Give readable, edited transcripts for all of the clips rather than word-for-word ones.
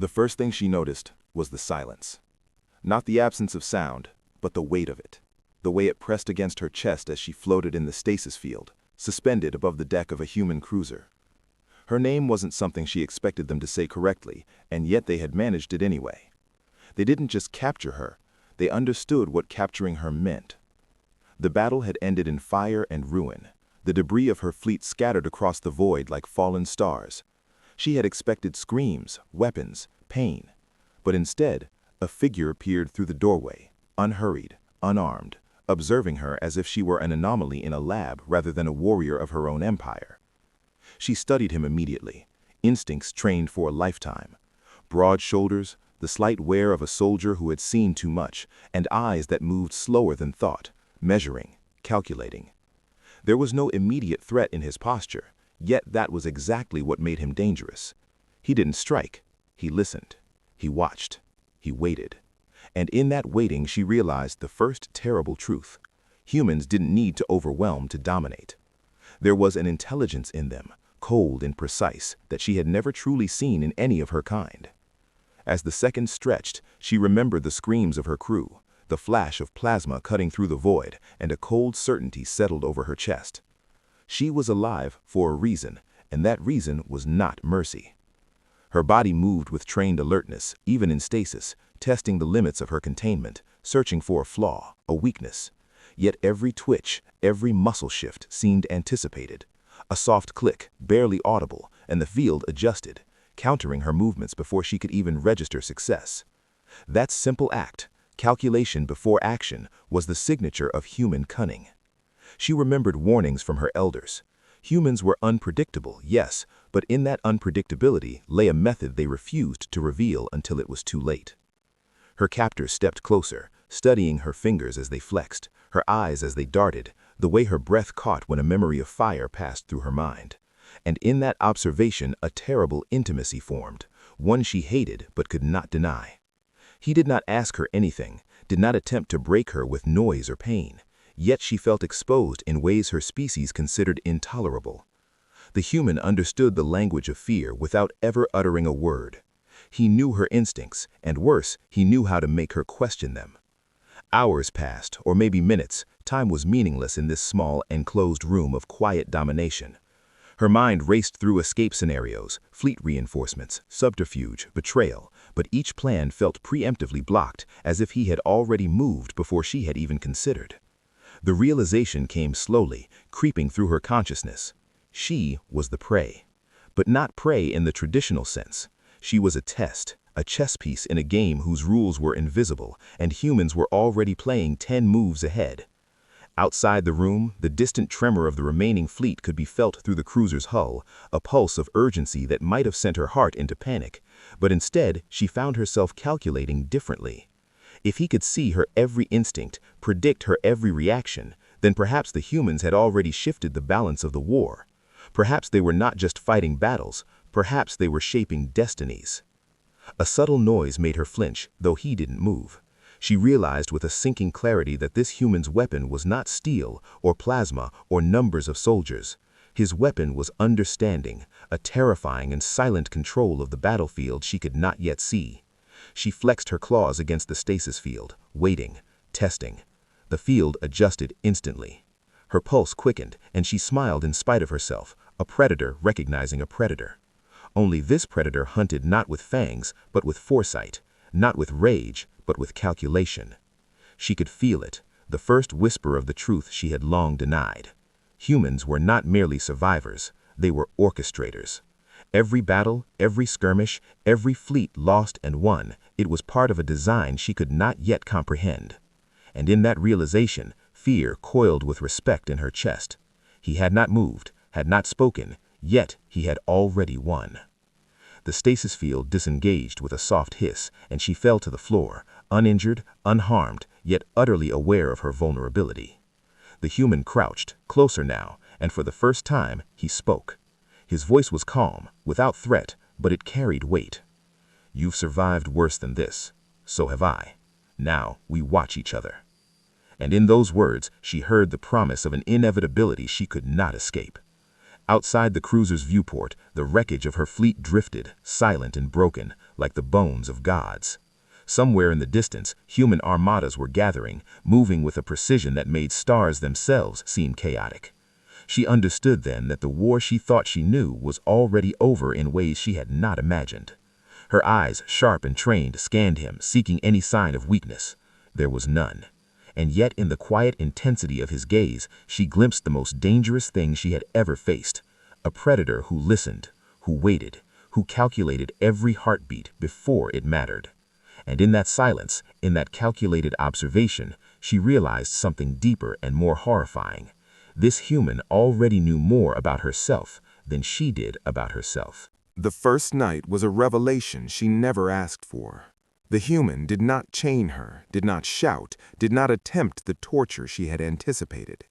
The first thing she noticed was the silence. Not the absence of sound, but the weight of it. The way it pressed against her chest as she floated in the stasis field, suspended above the deck of a human cruiser. Her name wasn't something she expected them to say correctly, and yet they had managed it anyway. They didn't just capture her, they understood what capturing her meant. The battle had ended in fire and ruin, the debris of her fleet scattered across the void like fallen stars. She had expected screams, weapons, pain. But instead, a figure appeared through the doorway, unhurried, unarmed, observing her as if she were an anomaly in a lab rather than a warrior of her own empire. She studied him immediately, instincts trained for a lifetime. Broad shoulders, the slight wear of a soldier who had seen too much, and eyes that moved slower than thought, measuring, calculating. There was no immediate threat in his posture, yet that was exactly what made him dangerous. He didn't strike. He listened. He watched. He waited. And in that waiting she realized the first terrible truth. Humans didn't need to overwhelm to dominate. There was an intelligence in them, cold and precise, that she had never truly seen in any of her kind. As the seconds stretched, she remembered the screams of her crew, the flash of plasma cutting through the void, and a cold certainty settled over her chest. She was alive for a reason, and that reason was not mercy. Her body moved with trained alertness, even in stasis, testing the limits of her containment, searching for a flaw, a weakness. Yet every twitch, every muscle shift seemed anticipated. A soft click, barely audible, and the field adjusted, countering her movements before she could even register success. That simple act, calculation before action, was the signature of human cunning. She remembered warnings from her elders. Humans were unpredictable, yes, but in that unpredictability lay a method they refused to reveal until it was too late. Her captors stepped closer, studying her fingers as they flexed, her eyes as they darted, the way her breath caught when a memory of fire passed through her mind. And in that observation a terrible intimacy formed, one she hated but could not deny. He did not ask her anything, did not attempt to break her with noise or pain, yet she felt exposed in ways her species considered intolerable. The human understood the language of fear without ever uttering a word. He knew her instincts, and worse, he knew how to make her question them. Hours passed, or maybe minutes. Time was meaningless in this small, enclosed room of quiet domination. Her mind raced through escape scenarios, fleet reinforcements, subterfuge, betrayal, but each plan felt preemptively blocked, as if he had already moved before she had even considered. The realization came slowly, creeping through her consciousness. She was the prey. But not prey in the traditional sense. She was a test, a chess piece in a game whose rules were invisible, and humans were already playing 10 moves ahead. Outside the room, the distant tremor of the remaining fleet could be felt through the cruiser's hull, a pulse of urgency that might have sent her heart into panic. But instead, she found herself calculating differently. If he could see her every instinct, predict her every reaction, then perhaps the humans had already shifted the balance of the war. Perhaps they were not just fighting battles, perhaps they were shaping destinies. A subtle noise made her flinch, though he didn't move. She realized with a sinking clarity that this human's weapon was not steel or plasma or numbers of soldiers. His weapon was understanding, a terrifying and silent control of the battlefield she could not yet see. She flexed her claws against the stasis field, waiting, testing. The field adjusted instantly. Her pulse quickened, and she smiled in spite of herself, a predator recognizing a predator. Only this predator hunted not with fangs, but with foresight, not with rage, but with calculation. She could feel it, the first whisper of the truth she had long denied. Humans were not merely survivors, they were orchestrators. Every battle, every skirmish, every fleet lost and won, it was part of a design she could not yet comprehend. And in that realization, fear coiled with respect in her chest. He had not moved, had not spoken, yet he had already won. The stasis field disengaged with a soft hiss, and she fell to the floor, uninjured, unharmed, yet utterly aware of her vulnerability. The human crouched, closer now, and for the first time, he spoke. His voice was calm, without threat, but it carried weight. "You've survived worse than this. So have I. Now we watch each other." And in those words, she heard the promise of an inevitability she could not escape. Outside the cruiser's viewport, the wreckage of her fleet drifted, silent and broken, like the bones of gods. Somewhere in the distance, human armadas were gathering, moving with a precision that made stars themselves seem chaotic. She understood then that the war she thought she knew was already over in ways she had not imagined. Her eyes, sharp and trained, scanned him, seeking any sign of weakness. There was none. And yet in the quiet intensity of his gaze, she glimpsed the most dangerous thing she had ever faced. A predator who listened, who waited, who calculated every heartbeat before it mattered. And in that silence, in that calculated observation, she realized something deeper and more horrifying. This human already knew more about herself than she did about herself. The first night was a revelation she never asked for. The human did not chain her, did not shout, did not attempt the torture she had anticipated.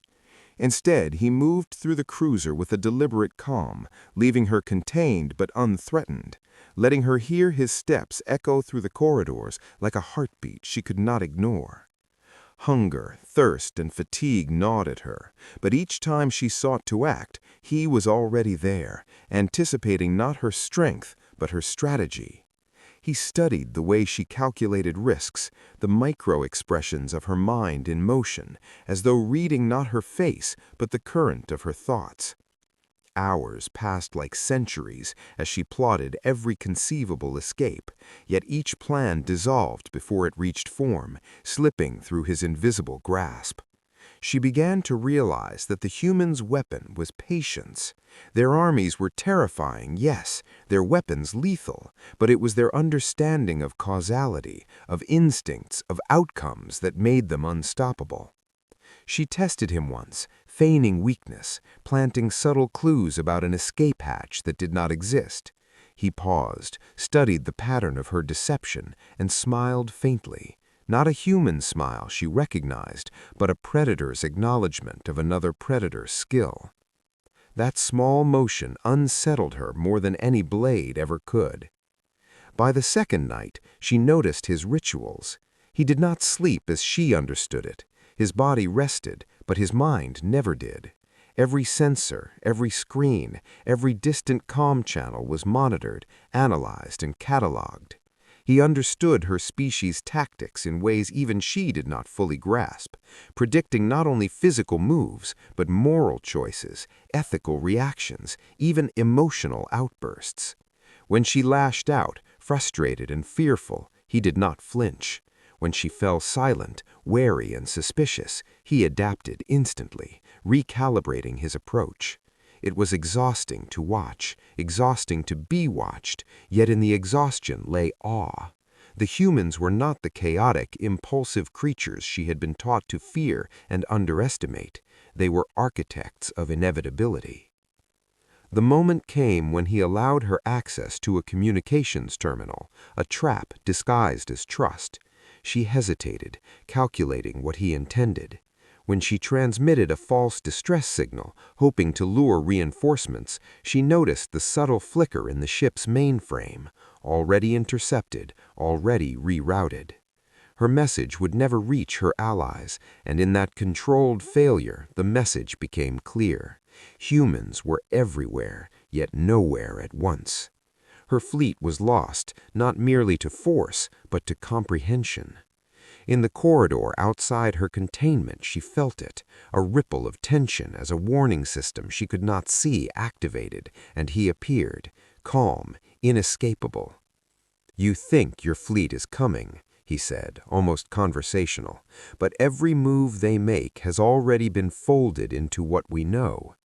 Instead, he moved through the cruiser with a deliberate calm, leaving her contained but unthreatened, letting her hear his steps echo through the corridors like a heartbeat she could not ignore. Hunger, thirst, and fatigue gnawed at her, but each time she sought to act, he was already there, anticipating not her strength, but her strategy. He studied the way she calculated risks, the micro-expressions of her mind in motion, as though reading not her face, but the current of her thoughts. Hours passed like centuries as she plotted every conceivable escape, yet each plan dissolved before it reached form, slipping through his invisible grasp. She began to realize that the human's weapon was patience. Their armies were terrifying, yes, their weapons lethal, but it was their understanding of causality, of instincts, of outcomes that made them unstoppable. She tested him once, feigning weakness, planting subtle clues about an escape hatch that did not exist. He paused, studied the pattern of her deception, and smiled faintly. Not a human smile she recognized, but a predator's acknowledgement of another predator's skill. That small motion unsettled her more than any blade ever could. By the second night, she noticed his rituals. He did not sleep as she understood it. His body rested, but his mind never did. Every sensor, every screen, every distant comm channel was monitored, analyzed, and cataloged. He understood her species' tactics in ways even she did not fully grasp, predicting not only physical moves, but moral choices, ethical reactions, even emotional outbursts. When she lashed out, frustrated and fearful, he did not flinch. When she fell silent, wary and suspicious, he adapted instantly, recalibrating his approach. It was exhausting to watch, exhausting to be watched, yet in the exhaustion lay awe. The humans were not the chaotic, impulsive creatures she had been taught to fear and underestimate. They were architects of inevitability. The moment came when he allowed her access to a communications terminal, a trap disguised as trust. She hesitated, calculating what he intended. When she transmitted a false distress signal, hoping to lure reinforcements, she noticed the subtle flicker in the ship's mainframe, already intercepted, already rerouted. Her message would never reach her allies, and in that controlled failure, the message became clear. Humans were everywhere, yet nowhere at once. Her fleet was lost, not merely to force, but to comprehension. In the corridor outside her containment, she felt it, a ripple of tension as a warning system she could not see activated, and he appeared, calm, inescapable. "You think your fleet is coming," he said, almost conversational, "but every move they make has already been folded into what we know."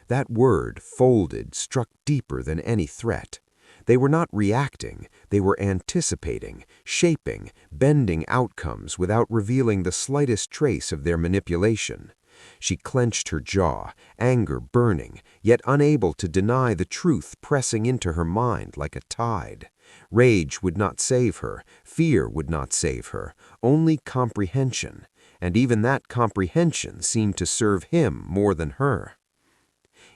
That word, folded, struck deeper than any threat. They were not reacting, they were anticipating, shaping, bending outcomes without revealing the slightest trace of their manipulation. She clenched her jaw, anger burning, yet unable to deny the truth pressing into her mind like a tide. Rage would not save her, fear would not save her, only comprehension, and even that comprehension seemed to serve him more than her.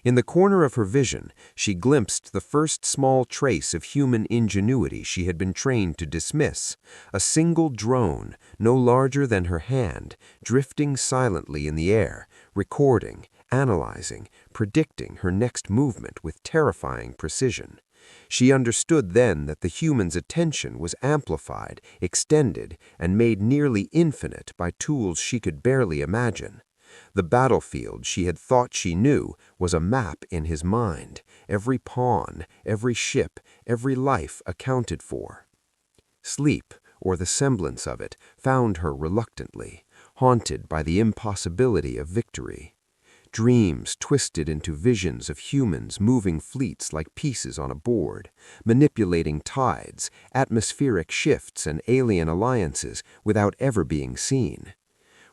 In the corner of her vision, she glimpsed the first small trace of human ingenuity she had been trained to dismiss, a single drone, no larger than her hand, drifting silently in the air, recording, analyzing, predicting her next movement with terrifying precision. She understood then that the human's attention was amplified, extended, and made nearly infinite by tools she could barely imagine. The battlefield she had thought she knew was a map in his mind, every pawn, every ship, every life accounted for. Sleep, or the semblance of it, found her reluctantly, haunted by the impossibility of victory. Dreams twisted into visions of humans moving fleets like pieces on a board, manipulating tides, atmospheric shifts, and alien alliances without ever being seen.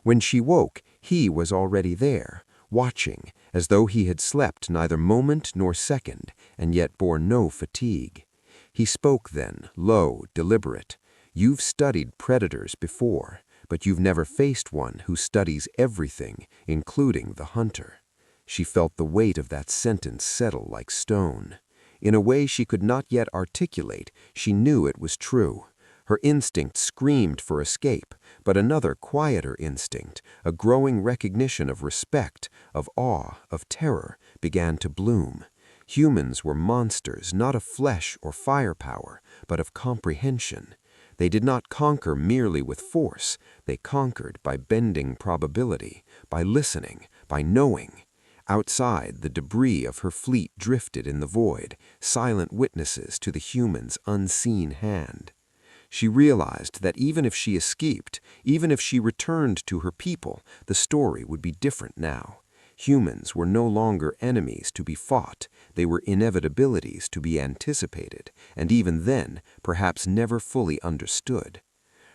When she woke, he was already there, watching, as though he had slept neither moment nor second, and yet bore no fatigue. He spoke then, low, deliberate. "You've studied predators before, but you've never faced one who studies everything, including the hunter." She felt the weight of that sentence settle like stone. In a way she could not yet articulate, she knew it was true. Her instinct screamed for escape, but another quieter instinct, a growing recognition of respect, of awe, of terror, began to bloom. Humans were monsters not of flesh or firepower, but of comprehension. They did not conquer merely with force, they conquered by bending probability, by listening, by knowing. Outside, the debris of her fleet drifted in the void, silent witnesses to the human's unseen hand. She realized that even if she escaped, even if she returned to her people, the story would be different now. Humans were no longer enemies to be fought, they were inevitabilities to be anticipated, and even then, perhaps never fully understood.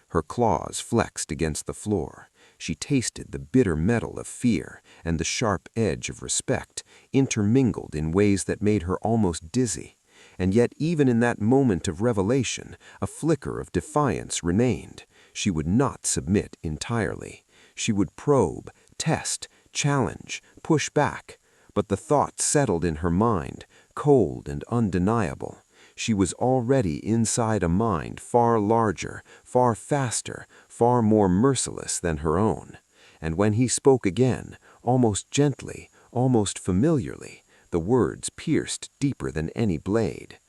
Her claws flexed against the floor. She tasted the bitter metal of fear and the sharp edge of respect, intermingled in ways that made her almost dizzy. And yet even in that moment of revelation, a flicker of defiance remained. She would not submit entirely. She would probe, test, challenge, push back. But the thought settled in her mind, cold and undeniable. She was already inside a mind far larger, far faster, far more merciless than her own. And when he spoke again, almost gently, almost familiarly, the words pierced deeper than any blade.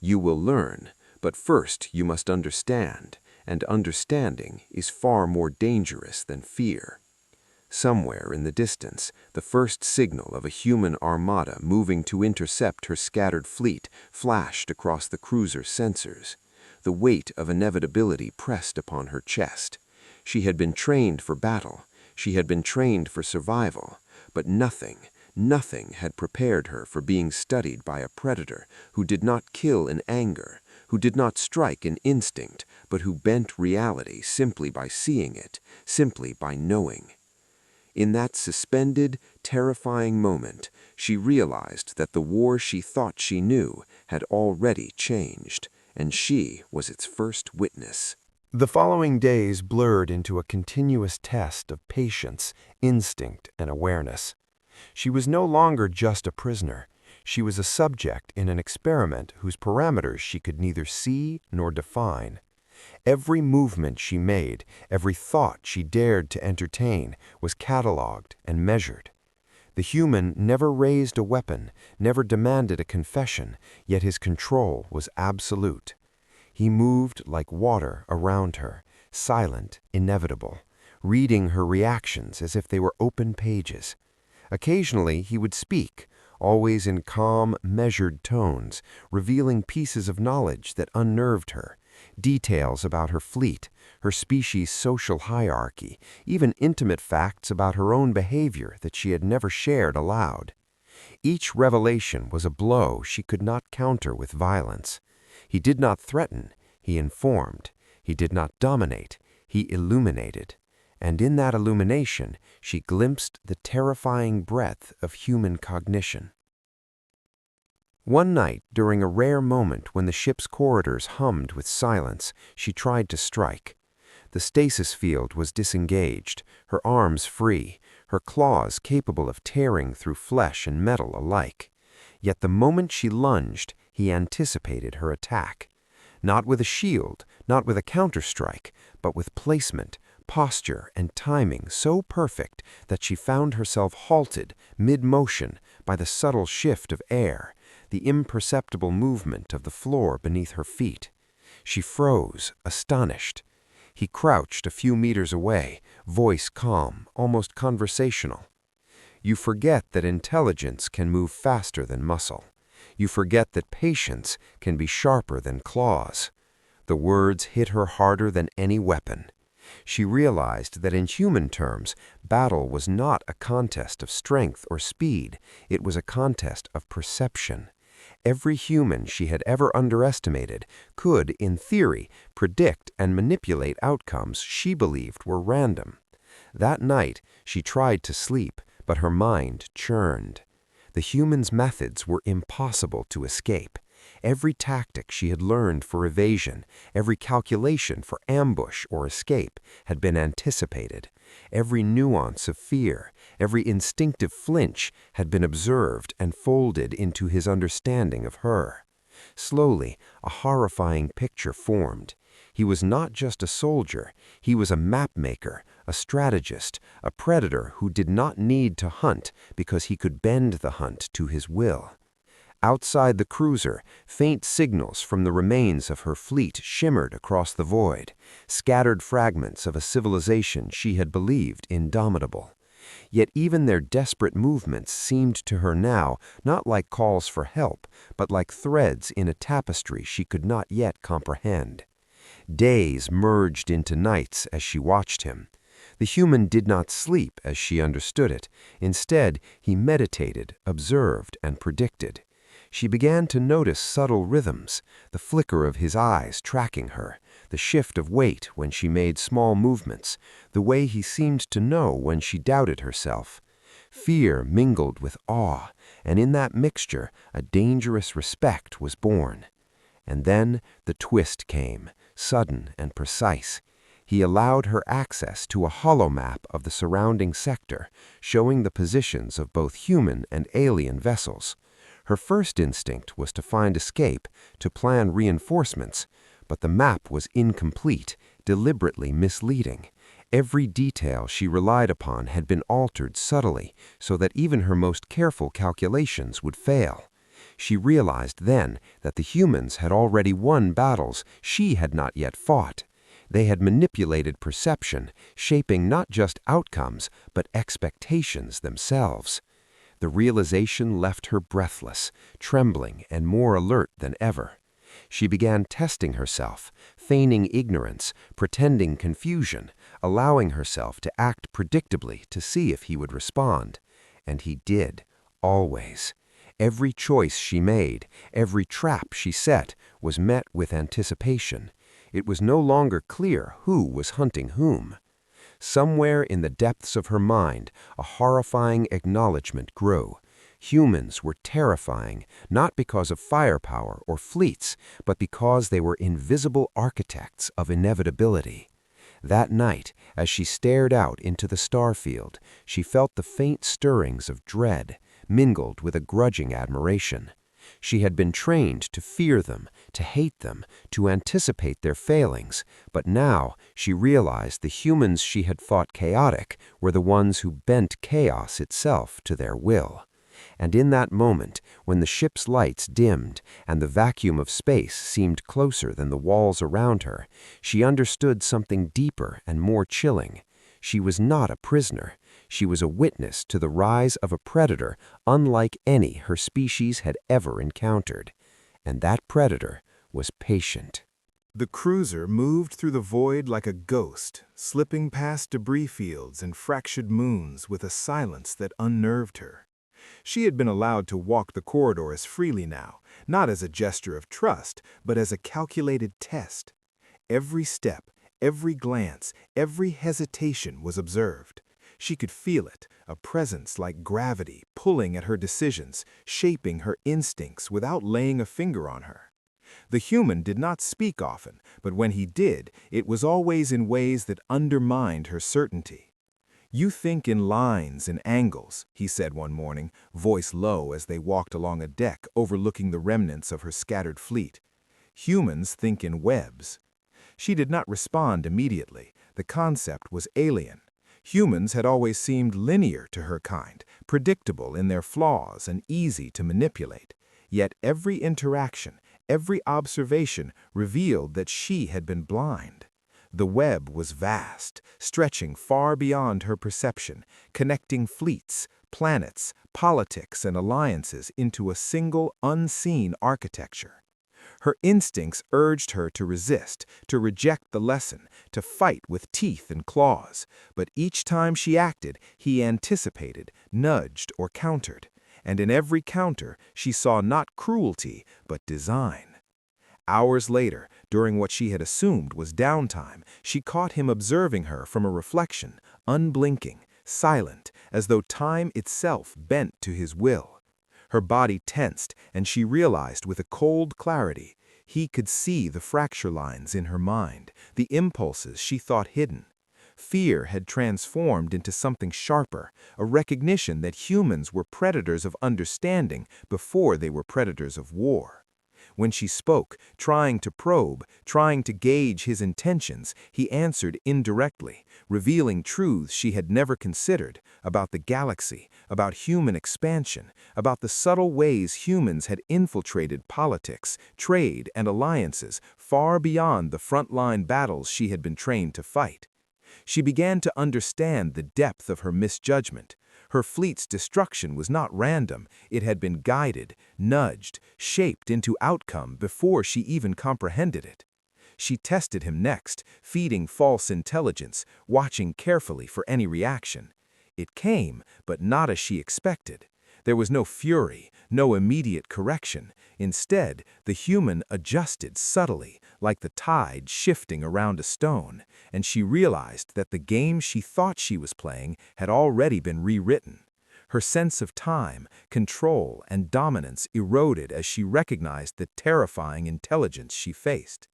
"You will learn, but first you must understand, and understanding is far more dangerous than fear." Somewhere in the distance, the first signal of a human armada moving to intercept her scattered fleet flashed across the cruiser's sensors. The weight of inevitability pressed upon her chest. She had been trained for battle. She had been trained for survival. But nothing had prepared her for being studied by a predator who did not kill in anger, who did not strike in instinct, but who bent reality simply by seeing it, simply by knowing. In that suspended, terrifying moment, she realized that the war she thought she knew had already changed, and she was its first witness. The following days blurred into a continuous test of patience, instinct, and awareness. She was no longer just a prisoner. She was a subject in an experiment whose parameters she could neither see nor define. Every movement she made, every thought she dared to entertain, was catalogued and measured. The human never raised a weapon, never demanded a confession, yet his control was absolute. He moved like water around her, silent, inevitable, reading her reactions as if they were open pages. Occasionally he would speak, always in calm, measured tones, revealing pieces of knowledge that unnerved her. Details about her fleet, her species' social hierarchy, even intimate facts about her own behavior that she had never shared aloud. Each revelation was a blow she could not counter with violence. He did not threaten, he informed. He did not dominate, he illuminated. And in that illumination, she glimpsed the terrifying breadth of human cognition. One night, during a rare moment when the ship's corridors hummed with silence, she tried to strike. The stasis field was disengaged, her arms free, her claws capable of tearing through flesh and metal alike. Yet the moment she lunged, he anticipated her attack. Not with a shield, not with a counterstrike, but with placement, posture, and timing so perfect that she found herself halted, mid-motion, by the subtle shift of air. the imperceptible movement of the floor beneath her feet. She froze, astonished. He crouched a few meters away, voice calm, almost conversational. You forget that intelligence can move faster than muscle. You forget that patience can be sharper than claws. The words hit her harder than any weapon. She realized that in human terms, battle was not a contest of strength or speed, it was a contest of perception. Every human she had ever underestimated could, in theory, predict and manipulate outcomes she believed were random. That night, she tried to sleep, but her mind churned. The human's methods were impossible to escape. Every tactic she had learned for evasion, every calculation for ambush or escape had been anticipated. Every nuance of fear, every instinctive flinch had been observed and folded into his understanding of her. Slowly, a horrifying picture formed. He was not just a soldier, he was a map-maker, a strategist, a predator who did not need to hunt because he could bend the hunt to his will. Outside the cruiser, faint signals from the remains of her fleet shimmered across the void, scattered fragments of a civilization she had believed indomitable. Yet even their desperate movements seemed to her now not like calls for help, but like threads in a tapestry she could not yet comprehend. Days merged into nights as she watched him. The human did not sleep as she understood it. Instead, he meditated, observed, and predicted. She began to notice subtle rhythms, the flicker of his eyes tracking her, the shift of weight when she made small movements, the way he seemed to know when she doubted herself. Fear mingled with awe, and in that mixture a dangerous respect was born. And then the twist came, sudden and precise. He allowed her access to a holomap of the surrounding sector, showing the positions of both human and alien vessels. Her first instinct was to find escape, to plan reinforcements, but the map was incomplete, deliberately misleading. Every detail she relied upon had been altered subtly, so that even her most careful calculations would fail. She realized then that the humans had already won battles she had not yet fought. They had manipulated perception, shaping not just outcomes, but expectations themselves. The realization left her breathless, trembling, and more alert than ever. She began testing herself, feigning ignorance, pretending confusion, allowing herself to act predictably to see if he would respond. And he did, always. Every choice she made, every trap she set, was met with anticipation. It was no longer clear who was hunting whom. Somewhere in the depths of her mind, a horrifying acknowledgement grew. Humans were terrifying, not because of firepower or fleets, but because they were invisible architects of inevitability. That night, as she stared out into the starfield, she felt the faint stirrings of dread, mingled with a grudging admiration. She had been trained to fear them, to hate them, to anticipate their failings, but now she realized the humans she had thought chaotic were the ones who bent chaos itself to their will. And in that moment, when the ship's lights dimmed and the vacuum of space seemed closer than the walls around her, she understood something deeper and more chilling. She was not a prisoner. She was a witness to the rise of a predator unlike any her species had ever encountered. And that predator was patient. The cruiser moved through the void like a ghost, slipping past debris fields and fractured moons with a silence that unnerved her. She had been allowed to walk the corridors freely now, not as a gesture of trust, but as a calculated test. Every step, every glance, every hesitation was observed. She could feel it, a presence like gravity pulling at her decisions, shaping her instincts without laying a finger on her. The human did not speak often, but when he did, it was always in ways that undermined her certainty. "You think in lines and angles," he said one morning, voice low as they walked along a deck overlooking the remnants of her scattered fleet. "Humans think in webs." She did not respond immediately. The concept was alien. Humans had always seemed linear to her kind, predictable in their flaws and easy to manipulate. Yet every interaction, every observation revealed that she had been blind. The web was vast, stretching far beyond her perception, connecting fleets, planets, politics, and alliances into a single, unseen architecture. Her instincts urged her to resist, to reject the lesson, to fight with teeth and claws, but each time she acted, he anticipated, nudged, or countered, and in every counter she saw not cruelty, but design. Hours later, during what she had assumed was downtime, she caught him observing her from a reflection, unblinking, silent, as though time itself bent to his will. Her body tensed, and she realized with a cold clarity he could see the fracture lines in her mind, the impulses she thought hidden. Fear had transformed into something sharper, a recognition that humans were predators of understanding before they were predators of war. When she spoke, trying to probe, trying to gauge his intentions, he answered indirectly, revealing truths she had never considered about the galaxy, about human expansion, about the subtle ways humans had infiltrated politics, trade, and alliances far beyond the frontline battles she had been trained to fight. She began to understand the depth of her misjudgment. Her fleet's destruction was not random, it had been guided, nudged, shaped into outcome before she even comprehended it. She tested him next, feeding false intelligence, watching carefully for any reaction. It came, but not as she expected. There was no fury, no immediate correction. Instead, the human adjusted subtly, like the tide shifting around a stone, and she realized that the game she thought she was playing had already been rewritten. Her sense of time, control, and dominance eroded as she recognized the terrifying intelligence she faced.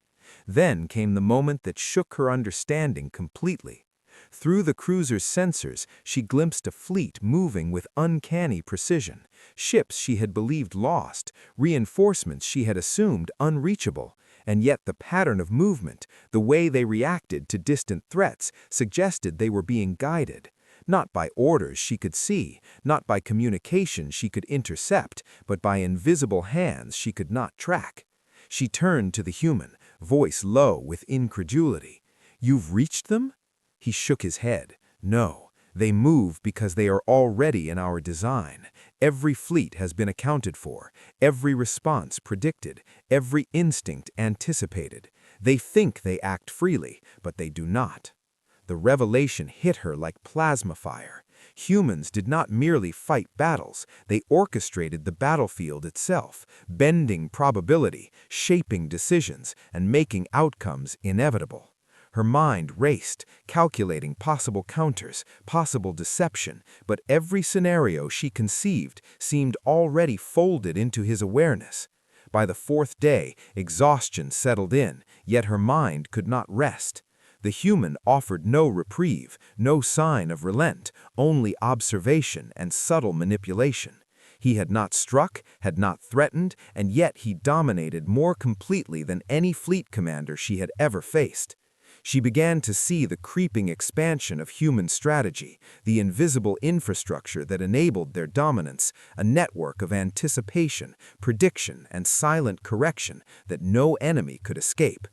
Then came the moment that shook her understanding completely. Through the cruiser's sensors, she glimpsed a fleet moving with uncanny precision, ships she had believed lost, reinforcements she had assumed unreachable, and yet the pattern of movement, the way they reacted to distant threats, suggested they were being guided, not by orders she could see, not by communication she could intercept, but by invisible hands she could not track. She turned to the human, voice low with incredulity. "You've reached them?" He shook his head. "No, they move because they are already in our design. Every fleet has been accounted for, every response predicted, every instinct anticipated. They think they act freely, but they do not." The revelation hit her like plasma fire. Humans did not merely fight battles, they orchestrated the battlefield itself, bending probability, shaping decisions, and making outcomes inevitable. Her mind raced, calculating possible counters, possible deception, but every scenario she conceived seemed already folded into his awareness. By the fourth day, exhaustion settled in, yet her mind could not rest. The human offered no reprieve, no sign of relent, only observation and subtle manipulation. He had not struck, had not threatened, and yet he dominated more completely than any fleet commander she had ever faced. She began to see the creeping expansion of human strategy, the invisible infrastructure that enabled their dominance, a network of anticipation, prediction, and silent correction that no enemy could escape.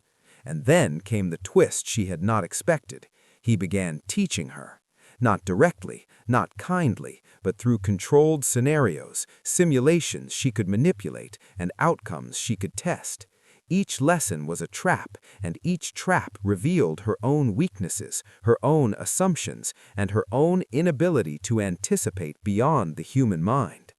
And then came the twist she had not expected. He began teaching her. Not directly, not kindly, but through controlled scenarios, simulations she could manipulate, and outcomes she could test. Each lesson was a trap, and each trap revealed her own weaknesses, her own assumptions, and her own inability to anticipate beyond the human mind.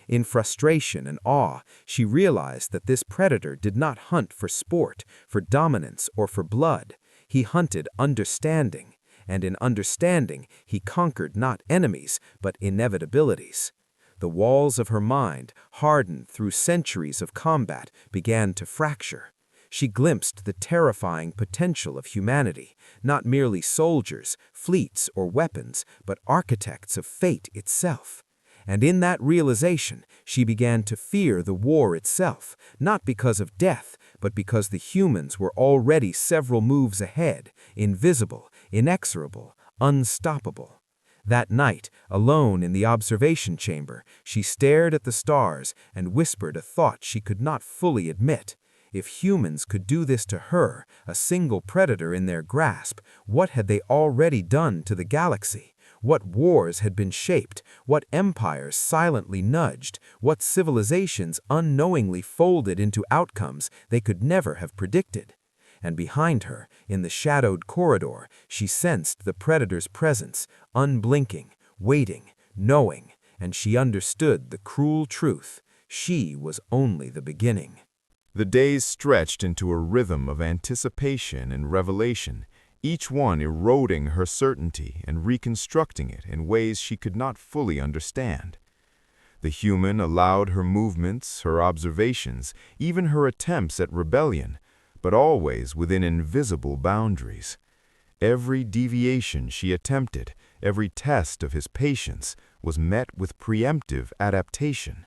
In frustration and awe, she realized that this predator did not hunt for sport, for dominance, or for blood. He hunted understanding, and in understanding, he conquered not enemies, but inevitabilities. The walls of her mind, hardened through centuries of combat, began to fracture. She glimpsed the terrifying potential of humanity, not merely soldiers, fleets, or weapons, but architects of fate itself. And in that realization, she began to fear the war itself, not because of death, but because the humans were already several moves ahead, invisible, inexorable, unstoppable. That night, alone in the observation chamber, she stared at the stars and whispered a thought she could not fully admit. If humans could do this to her, a single predator in their grasp, what had they already done to the galaxy? What wars had been shaped? What empires silently nudged? What civilizations unknowingly folded into outcomes they could never have predicted? And behind her, in the shadowed corridor, she sensed the predator's presence, unblinking, waiting, knowing, and she understood the cruel truth. She was only the beginning. The days stretched into a rhythm of anticipation and revelation, each one eroding her certainty and reconstructing it in ways she could not fully understand. The human allowed her movements, her observations, even her attempts at rebellion, but always within invisible boundaries. Every deviation she attempted, every test of his patience, was met with preemptive adaptation.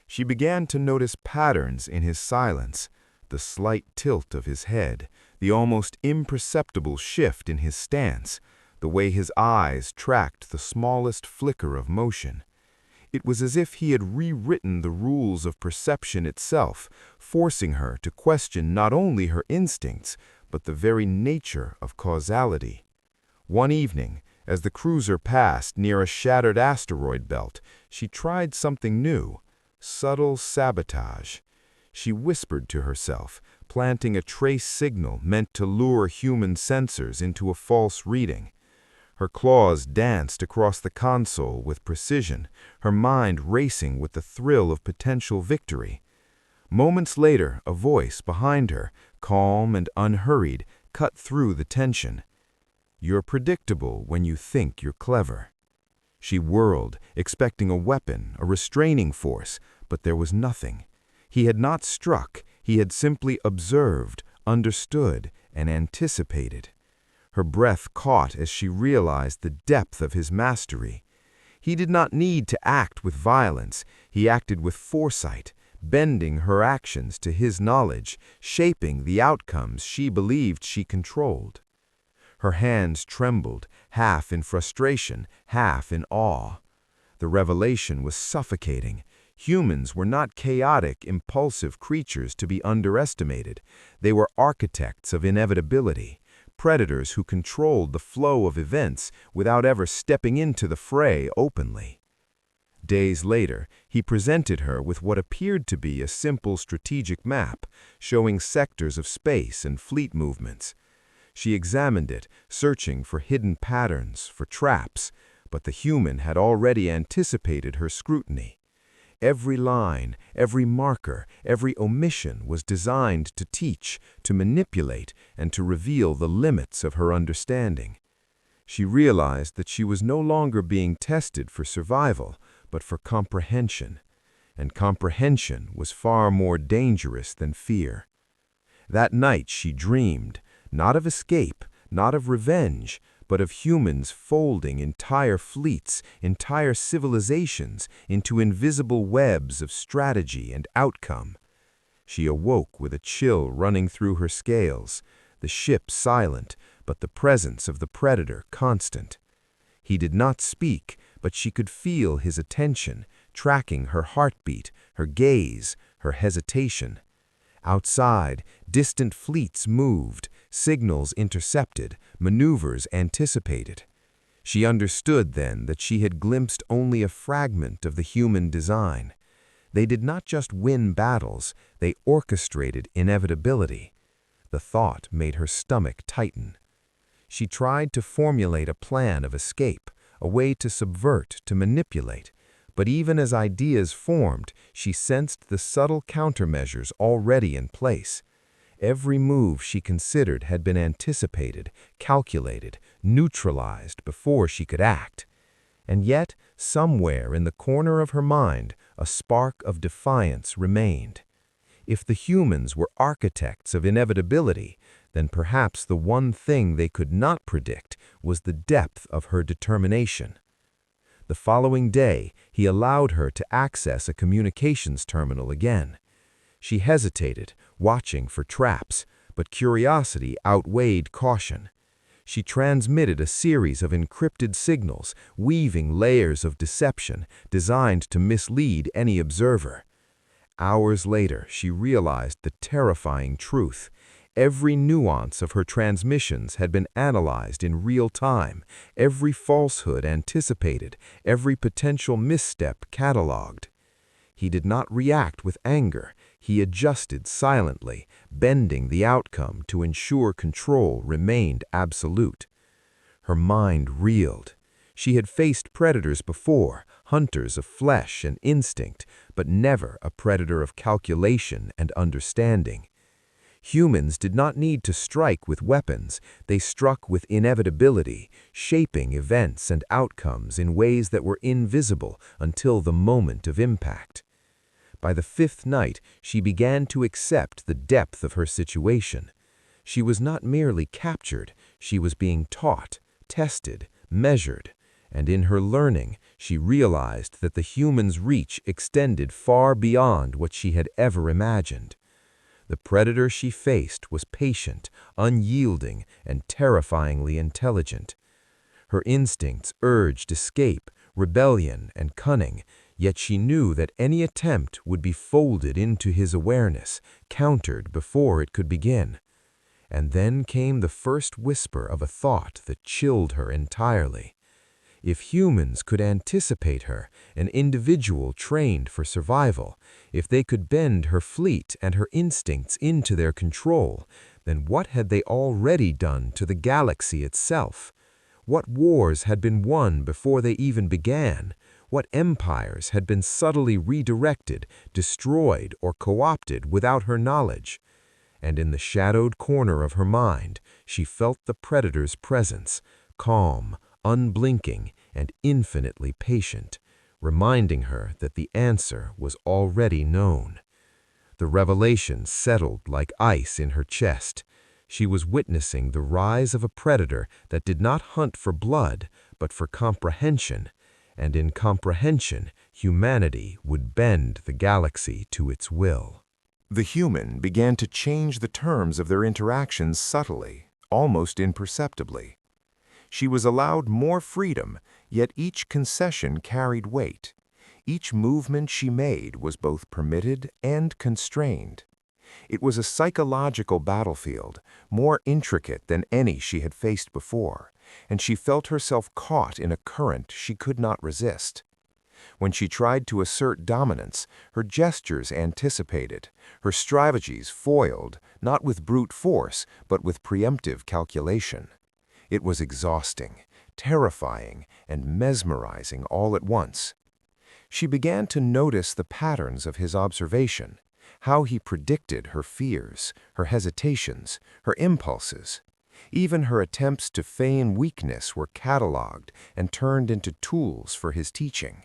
She began to notice patterns in his silence, the slight tilt of his head, the almost imperceptible shift in his stance, the way his eyes tracked the smallest flicker of motion. It was as if he had rewritten the rules of perception itself, forcing her to question not only her instincts, but the very nature of causality. One evening, as the cruiser passed near a shattered asteroid belt, she tried something new. Subtle sabotage. She whispered to herself, planting a trace signal meant to lure human sensors into a false reading. Her claws danced across the console with precision, her mind racing with the thrill of potential victory. Moments later, a voice behind her, calm and unhurried, cut through the tension. "You're predictable when you think you're clever." She whirled, expecting a weapon, a restraining force, but there was nothing. He had not struck, he had simply observed, understood, and anticipated. Her breath caught as she realized the depth of his mastery. He did not need to act with violence, he acted with foresight, bending her actions to his knowledge, shaping the outcomes she believed she controlled. Her hands trembled, half in frustration, half in awe. The revelation was suffocating. Humans were not chaotic, impulsive creatures to be underestimated. They were architects of inevitability, predators who controlled the flow of events without ever stepping into the fray openly. Days later, he presented her with what appeared to be a simple strategic map, showing sectors of space and fleet movements. She examined it, searching for hidden patterns, for traps, but the human had already anticipated her scrutiny. Every line, every marker, every omission was designed to teach, to manipulate, and to reveal the limits of her understanding. She realized that she was no longer being tested for survival, but for comprehension, and comprehension was far more dangerous than fear. That night she dreamed, not of escape, not of revenge, but of humans folding entire fleets, entire civilizations into invisible webs of strategy and outcome. She awoke with a chill running through her scales, the ship silent, but the presence of the predator constant. He did not speak, but she could feel his attention, tracking her heartbeat, her gaze, her hesitation. Outside, distant fleets moved, signals intercepted, maneuvers anticipated. She understood then that she had glimpsed only a fragment of the human design. They did not just win battles, they orchestrated inevitability. The thought made her stomach tighten. She tried to formulate a plan of escape, a way to subvert, to manipulate. But even as ideas formed, she sensed the subtle countermeasures already in place. Every move she considered had been anticipated, calculated, neutralized before she could act. And yet, somewhere in the corner of her mind, a spark of defiance remained. If the humans were architects of inevitability, then perhaps the one thing they could not predict was the depth of her determination. The following day, he allowed her to access a communications terminal again. She hesitated, watching for traps, but curiosity outweighed caution. She transmitted a series of encrypted signals, weaving layers of deception designed to mislead any observer. Hours later, she realized the terrifying truth. Every nuance of her transmissions had been analyzed in real time, every falsehood anticipated, every potential misstep cataloged. He did not react with anger. He adjusted silently, bending the outcome to ensure control remained absolute. Her mind reeled. She had faced predators before, hunters of flesh and instinct, but never a predator of calculation and understanding. Humans did not need to strike with weapons. They struck with inevitability, shaping events and outcomes in ways that were invisible until the moment of impact. By the fifth night, she began to accept the depth of her situation. She was not merely captured, she was being taught, tested, measured, and in her learning, she realized that the human's reach extended far beyond what she had ever imagined. The predator she faced was patient, unyielding, and terrifyingly intelligent. Her instincts urged escape, rebellion, and cunning, yet she knew that any attempt would be folded into his awareness, countered before it could begin. And then came the first whisper of a thought that chilled her entirely. If humans could anticipate her, an individual trained for survival, if they could bend her fleet and her instincts into their control, then what had they already done to the galaxy itself? What wars had been won before they even began? What empires had been subtly redirected, destroyed, or co-opted without her knowledge? And in the shadowed corner of her mind, she felt the predator's presence, calm, unblinking, and infinitely patient, reminding her that the answer was already known. The revelation settled like ice in her chest. She was witnessing the rise of a predator that did not hunt for blood, but for comprehension, and in comprehension, humanity would bend the galaxy to its will. The human began to change the terms of their interactions subtly, almost imperceptibly. She was allowed more freedom, yet each concession carried weight. Each movement she made was both permitted and constrained. It was a psychological battlefield, more intricate than any she had faced before, and she felt herself caught in a current she could not resist. When she tried to assert dominance, her gestures anticipated, her strategies foiled, not with brute force, but with preemptive calculation. It was exhausting, terrifying, and mesmerizing all at once. She began to notice the patterns of his observation, how he predicted her fears, her hesitations, her impulses. Even her attempts to feign weakness were catalogued and turned into tools for his teaching.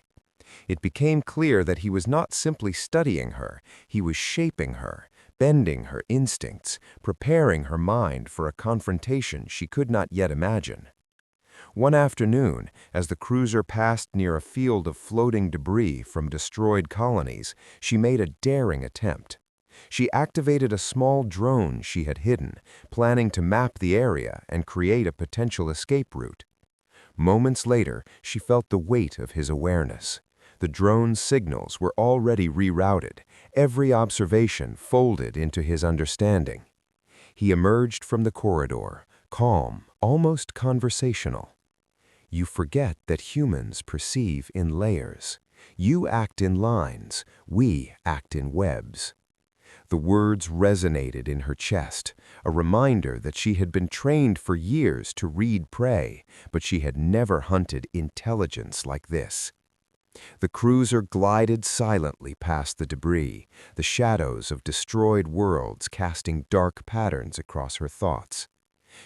It became clear that he was not simply studying her, he was shaping her, bending her instincts, preparing her mind for a confrontation she could not yet imagine. One afternoon, as the cruiser passed near a field of floating debris from destroyed colonies, she made a daring attempt. She activated a small drone she had hidden, planning to map the area and create a potential escape route. Moments later, she felt the weight of his awareness. The drone's signals were already rerouted, every observation folded into his understanding. He emerged from the corridor, calm, almost conversational. You forget that humans perceive in layers. You act in lines, we act in webs. The words resonated in her chest, a reminder that she had been trained for years to read prey, but she had never hunted intelligence like this. The cruiser glided silently past the debris, the shadows of destroyed worlds casting dark patterns across her thoughts.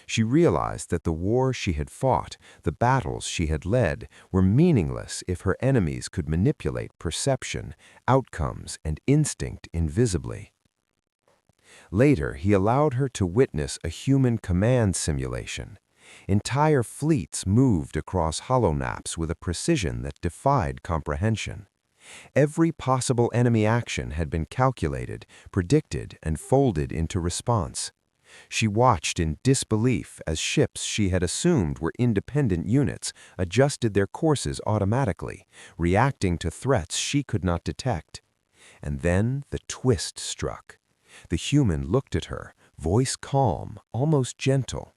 She realized that the war she had fought, the battles she had led, were meaningless if her enemies could manipulate perception, outcomes, and instinct invisibly. Later, he allowed her to witness a human command simulation. Entire fleets moved across holonaps with a precision that defied comprehension. Every possible enemy action had been calculated, predicted, and folded into response. She watched in disbelief as ships she had assumed were independent units adjusted their courses automatically, reacting to threats she could not detect. And then the twist struck. The human looked at her, voice calm, almost gentle.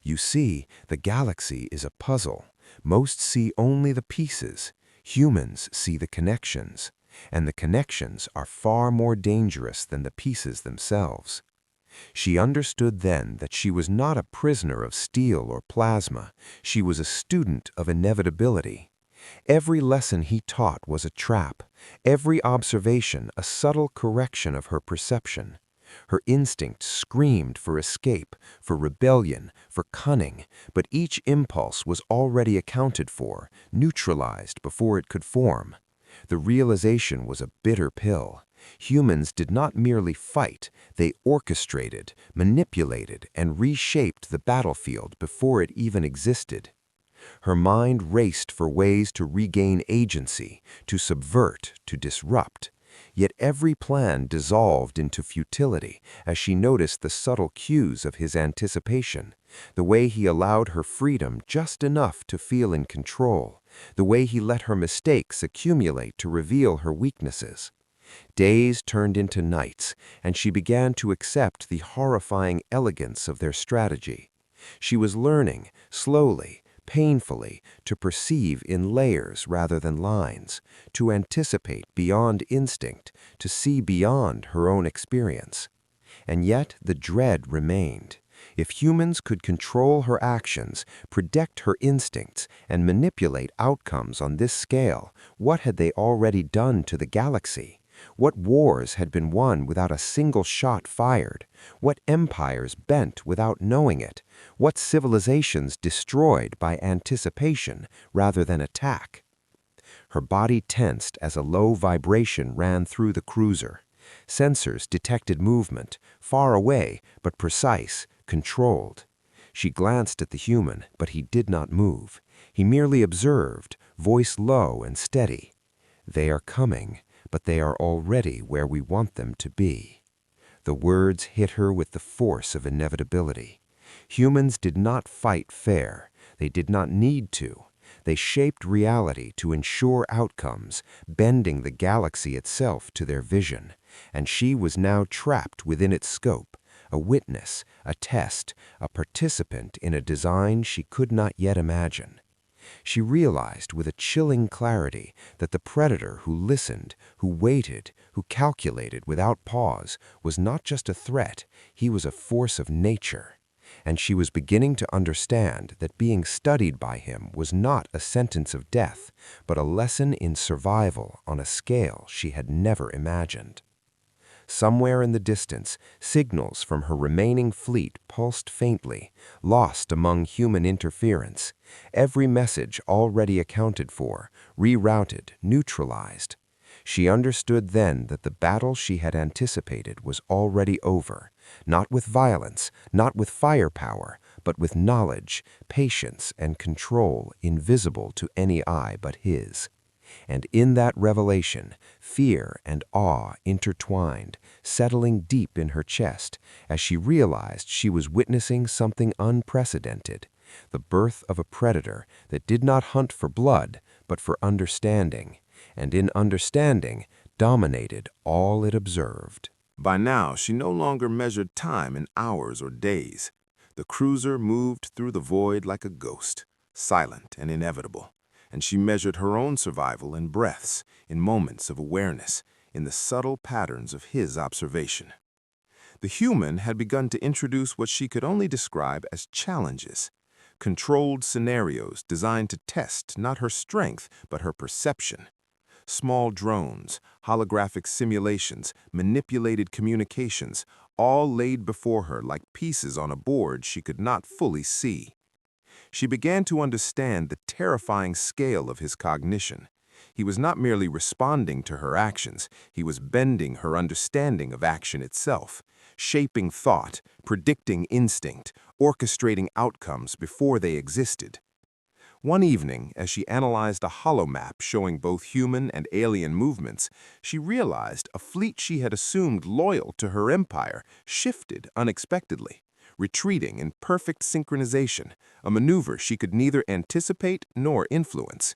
"You see, the galaxy is a puzzle. Most see only the pieces. Humans see the connections. And the connections are far more dangerous than the pieces themselves." She understood then that she was not a prisoner of steel or plasma. She was a student of inevitability. Every lesson he taught was a trap, every observation a subtle correction of her perception. Her instinct screamed for escape, for rebellion, for cunning, but each impulse was already accounted for, neutralized before it could form. The realization was a bitter pill. Humans did not merely fight, they orchestrated, manipulated, and reshaped the battlefield before it even existed. Her mind raced for ways to regain agency, to subvert, to disrupt. Yet every plan dissolved into futility as she noticed the subtle cues of his anticipation, the way he allowed her freedom just enough to feel in control, the way he let her mistakes accumulate to reveal her weaknesses. Days turned into nights, and she began to accept the horrifying elegance of their strategy. She was learning, slowly, painfully, to perceive in layers rather than lines, to anticipate beyond instinct, to see beyond her own experience. And yet the dread remained. If humans could control her actions, predict her instincts, and manipulate outcomes on this scale, what had they already done to the galaxy? What wars had been won without a single shot fired? What empires bent without knowing it? What civilizations destroyed by anticipation rather than attack? Her body tensed as a low vibration ran through the cruiser. Sensors detected movement, far away but precise, controlled. She glanced at the human, but he did not move. He merely observed, voice low and steady. "They are coming, but they are already where we want them to be." The words hit her with the force of inevitability. Humans did not fight fair. They did not need to. They shaped reality to ensure outcomes, bending the galaxy itself to their vision. And she was now trapped within its scope, a witness, a test, a participant in a design she could not yet imagine. She realized with a chilling clarity that the predator who listened, who waited, who calculated without pause, was not just a threat, he was a force of nature. And she was beginning to understand that being studied by him was not a sentence of death, but a lesson in survival on a scale she had never imagined. Somewhere in the distance, signals from her remaining fleet pulsed faintly, lost among human interference. Every message already accounted for, rerouted, neutralized. She understood then that the battle she had anticipated was already over, not with violence, not with firepower, but with knowledge, patience, and control invisible to any eye but his. And in that revelation, fear and awe intertwined, settling deep in her chest as she realized she was witnessing something unprecedented, the birth of a predator that did not hunt for blood, but for understanding, and in understanding dominated all it observed. By now, she no longer measured time in hours or days. The cruiser moved through the void like a ghost, silent and inevitable. And she measured her own survival in breaths, in moments of awareness, in the subtle patterns of his observation. The human had begun to introduce what she could only describe as challenges, controlled scenarios designed to test not her strength, but her perception. Small drones, holographic simulations, manipulated communications, all laid before her like pieces on a board she could not fully see. She began to understand the terrifying scale of his cognition. He was not merely responding to her actions, he was bending her understanding of action itself, shaping thought, predicting instinct, orchestrating outcomes before they existed. One evening, as she analyzed a holomap showing both human and alien movements, she realized a fleet she had assumed loyal to her empire shifted unexpectedly, retreating in perfect synchronization, a maneuver she could neither anticipate nor influence.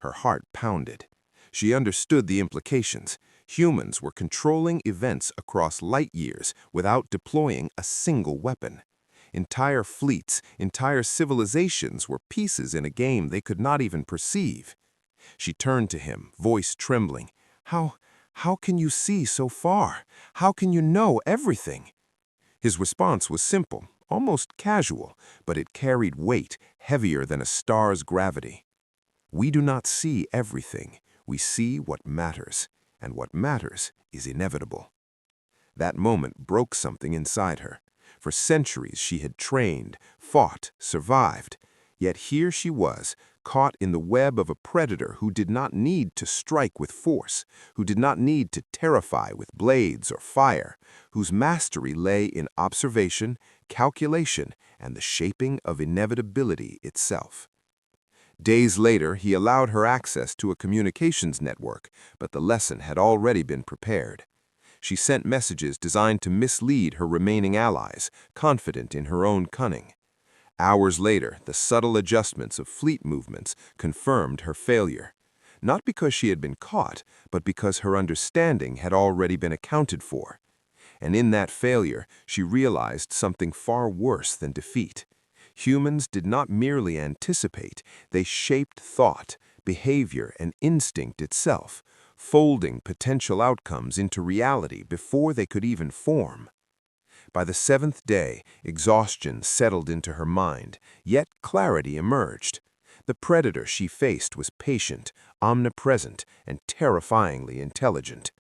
Her heart pounded. She understood the implications. Humans were controlling events across light years without deploying a single weapon. Entire fleets, entire civilizations were pieces in a game they could not even perceive. She turned to him, voice trembling. How can you see so far? How can you know everything?" His response was simple, almost casual, but it carried weight heavier than a star's gravity. "We do not see everything. We see what matters, and what matters is inevitable." That moment broke something inside her. For centuries she had trained, fought, survived. Yet here she was, caught in the web of a predator who did not need to strike with force, who did not need to terrify with blades or fire, whose mastery lay in observation, calculation, and the shaping of inevitability itself. Days later, he allowed her access to a communications network, but the lesson had already been prepared. She sent messages designed to mislead her remaining allies, confident in her own cunning. Hours later, the subtle adjustments of fleet movements confirmed her failure. Not because she had been caught, but because her understanding had already been accounted for. And in that failure, she realized something far worse than defeat. Humans did not merely anticipate, they shaped thought, behavior, and instinct itself, folding potential outcomes into reality before they could even form. By the seventh day, exhaustion settled into her mind, yet clarity emerged. The predator she faced was patient, omnipresent, and terrifyingly intelligent.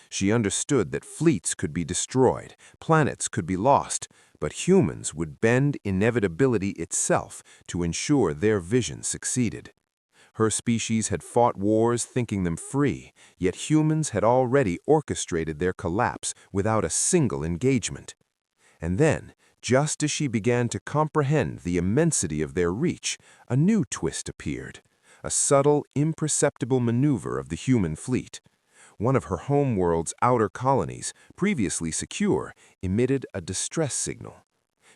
She understood that fleets could be destroyed, planets could be lost, but humans would bend inevitability itself to ensure their vision succeeded. Her species had fought wars thinking them free, yet humans had already orchestrated their collapse without a single engagement. And then, just as she began to comprehend the immensity of their reach, a new twist appeared, a subtle, imperceptible maneuver of the human fleet. One of her homeworld's outer colonies, previously secure, emitted a distress signal.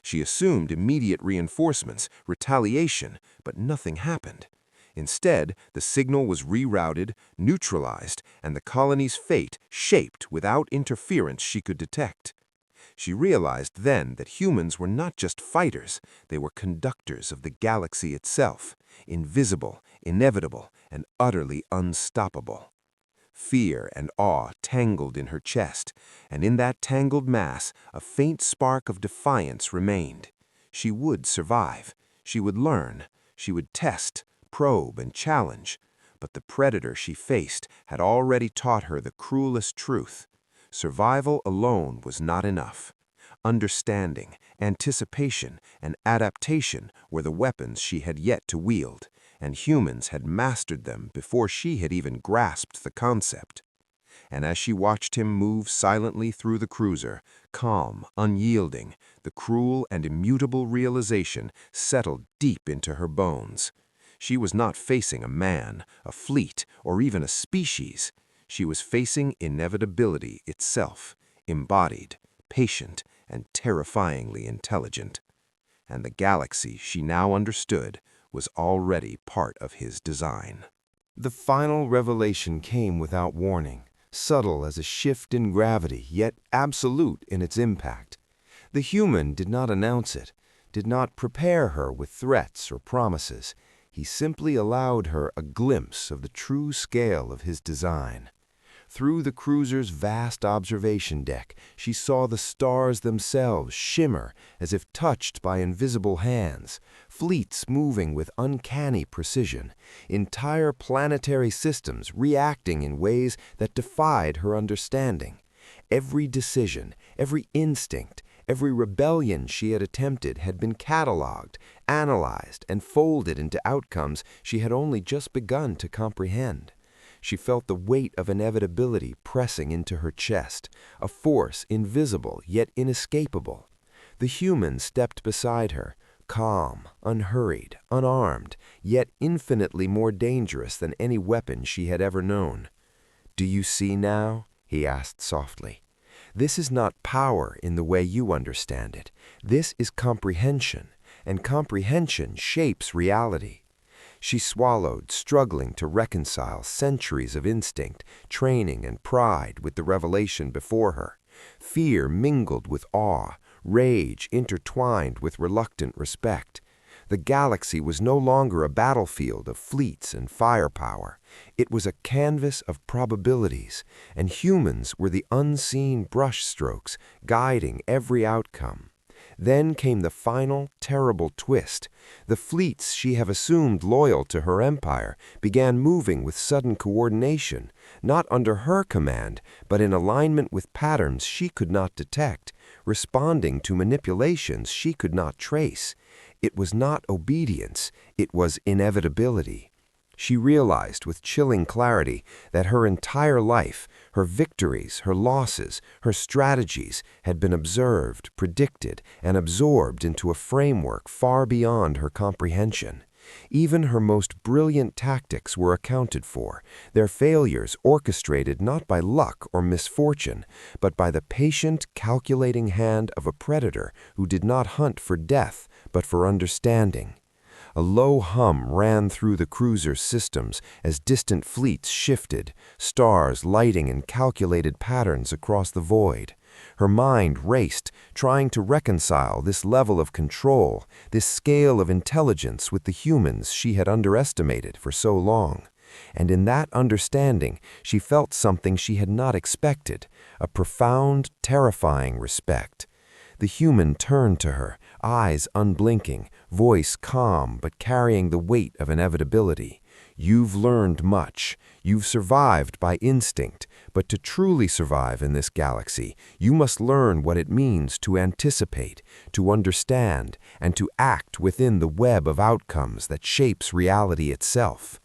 She assumed immediate reinforcements, retaliation, but nothing happened. Instead, the signal was rerouted, neutralized, and the colony's fate shaped without interference she could detect. She realized then that humans were not just fighters, they were conductors of the galaxy itself, invisible, inevitable, and utterly unstoppable. Fear and awe tangled in her chest, and in that tangled mass, a faint spark of defiance remained. She would survive. She would learn. She would test, probe, and challenge. But the predator she faced had already taught her the cruelest truth. Survival alone was not enough. Understanding, anticipation, and adaptation were the weapons she had yet to wield, and humans had mastered them before she had even grasped the concept. And as she watched him move silently through the cruiser, calm, unyielding, the cruel and immutable realization settled deep into her bones. She was not facing a man, a fleet, or even a species. She was facing inevitability itself, embodied, patient, and terrifyingly intelligent. And the galaxy she now understood was already part of his design. The final revelation came without warning, subtle as a shift in gravity, yet absolute in its impact. The human did not announce it, did not prepare her with threats or promises. He simply allowed her a glimpse of the true scale of his design. Through the cruiser's vast observation deck, she saw the stars themselves shimmer as if touched by invisible hands, fleets moving with uncanny precision, entire planetary systems reacting in ways that defied her understanding. Every decision, every instinct, every rebellion she had attempted had been cataloged, analyzed, and folded into outcomes she had only just begun to comprehend. She felt the weight of inevitability pressing into her chest, a force invisible yet inescapable. The human stepped beside her, calm, unhurried, unarmed, yet infinitely more dangerous than any weapon she had ever known. "Do you see now?" he asked softly. "This is not power in the way you understand it. This is comprehension, and comprehension shapes reality." She swallowed, struggling to reconcile centuries of instinct, training, and pride with the revelation before her. Fear mingled with awe, rage intertwined with reluctant respect. The galaxy was no longer a battlefield of fleets and firepower. It was a canvas of probabilities, and humans were the unseen brushstrokes guiding every outcome. Then came the final, terrible twist. The fleets she had assumed loyal to her empire began moving with sudden coordination, not under her command, but in alignment with patterns she could not detect, responding to manipulations she could not trace. It was not obedience, it was inevitability. She realized with chilling clarity that her entire life, her victories, her losses, her strategies had been observed, predicted, and absorbed into a framework far beyond her comprehension. Even her most brilliant tactics were accounted for, their failures orchestrated not by luck or misfortune, but by the patient, calculating hand of a predator who did not hunt for death, but for understanding. A low hum ran through the cruiser's systems as distant fleets shifted, stars lighting in calculated patterns across the void. Her mind raced, trying to reconcile this level of control, this scale of intelligence with the humans she had underestimated for so long. And in that understanding, she felt something she had not expected, a profound, terrifying respect. The human turned to her, eyes unblinking, voice calm but carrying the weight of inevitability. "You've learned much. You've survived by instinct, but to truly survive in this galaxy, you must learn what it means to anticipate, to understand, and to act within the web of outcomes that shapes reality itself."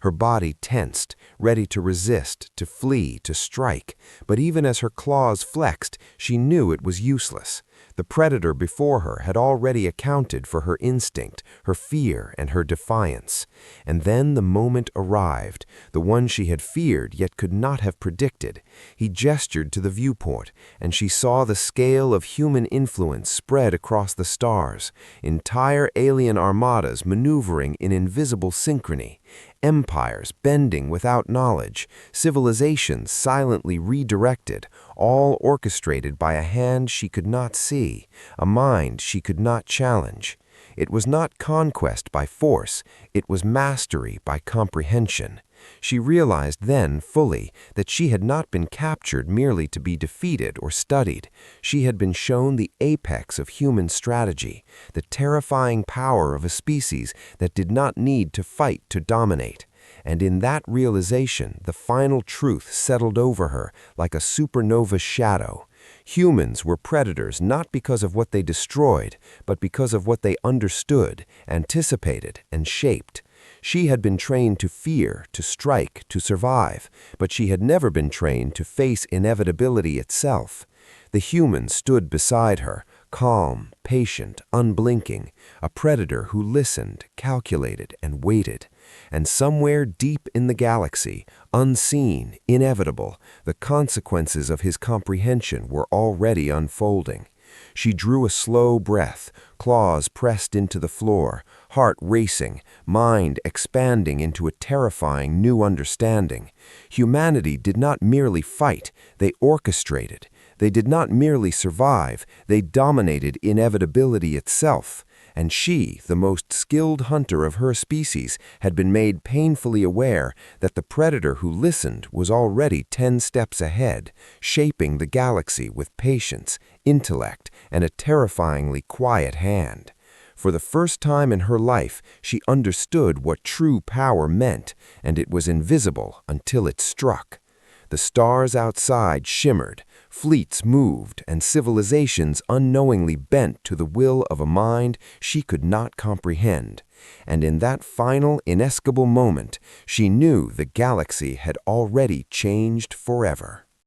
Her body tensed, ready to resist, to flee, to strike, but even as her claws flexed, she knew it was useless. The predator before her had already accounted for her instinct, her fear, and her defiance. And then the moment arrived, the one she had feared yet could not have predicted. He gestured to the viewport, and she saw the scale of human influence spread across the stars, entire alien armadas maneuvering in invisible synchrony, empires bending without knowledge, civilizations silently redirected, all orchestrated by a hand she could not see, a mind she could not challenge. It was not conquest by force, it was mastery by comprehension. She realized then fully that she had not been captured merely to be defeated or studied. She had been shown the apex of human strategy, the terrifying power of a species that did not need to fight to dominate. And in that realization, the final truth settled over her like a supernova shadow. Humans were predators not because of what they destroyed, but because of what they understood, anticipated, and shaped. She had been trained to fear, to strike, to survive, but she had never been trained to face inevitability itself. The human stood beside her, calm, patient, unblinking, a predator who listened, calculated, and waited. And somewhere deep in the galaxy, unseen, inevitable, the consequences of his comprehension were already unfolding. She drew a slow breath, claws pressed into the floor, heart racing, mind expanding into a terrifying new understanding. Humanity did not merely fight, they orchestrated. They did not merely survive, they dominated inevitability itself. And she, the most skilled hunter of her species, had been made painfully aware that the predator who listened was already 10 steps ahead, shaping the galaxy with patience, intellect, and a terrifyingly quiet hand. For the first time in her life, she understood what true power meant, and it was invisible until it struck. The stars outside shimmered, fleets moved, and civilizations unknowingly bent to the will of a mind she could not comprehend. And in that final, inescapable moment, she knew the galaxy had already changed forever.